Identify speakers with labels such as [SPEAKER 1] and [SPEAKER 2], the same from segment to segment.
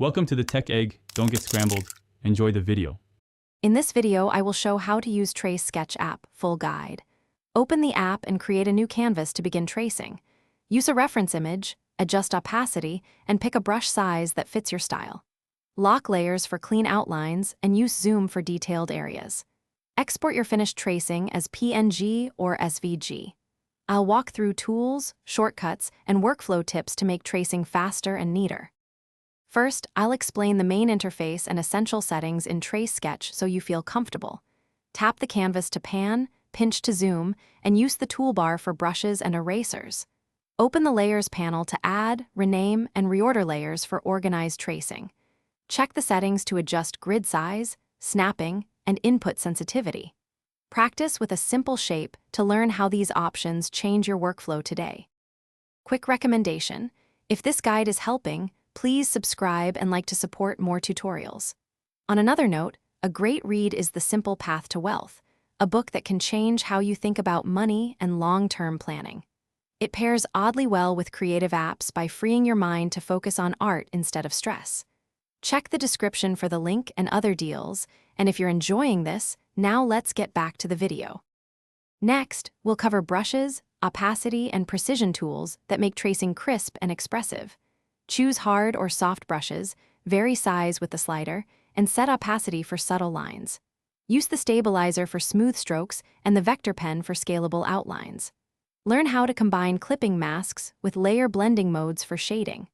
[SPEAKER 1] Welcome to the Tech Egg. Don't get scrambled. Enjoy the video.
[SPEAKER 2] In this video, I will show how to use Trace Sketch app, full guide. Open the app and create a new canvas to begin tracing. Use a reference image, adjust opacity, and pick a brush size that fits your style. Lock layers for clean outlines and use zoom for detailed areas. Export your finished tracing as PNG or SVG. I'll walk through tools, shortcuts, and workflow tips to make tracing faster and neater. First, I'll explain the main interface and essential settings in Trace Sketch so you feel comfortable. Tap the canvas to pan, pinch to zoom, and use the toolbar for brushes and erasers. Open the Layers panel to add, rename, and reorder layers for organized tracing. Check the settings to adjust grid size, snapping, and input sensitivity. Practice with a simple shape to learn how these options change your workflow today. Quick recommendation: if this guide is helping, please subscribe and like to support more tutorials. On another note, a great read is The Simple Path to Wealth, a book that can change how you think about money and long-term planning. It pairs oddly well with creative apps by freeing your mind to focus on art instead of stress. Check the description for the link and other deals, and if you're enjoying this, now let's get back to the video. Next, we'll cover brushes, opacity, and precision tools that make tracing crisp and expressive. Choose hard or soft brushes, vary size with the slider, and set opacity for subtle lines. Use the stabilizer for smooth strokes and the vector pen for scalable outlines. Learn how to combine clipping masks with layer blending modes for shading.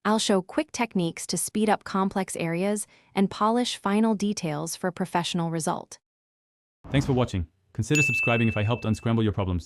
[SPEAKER 2] I'll show quick techniques to speed up complex areas and polish final details for a professional result.
[SPEAKER 1] Thanks for watching. Consider subscribing if I helped unscramble your problems.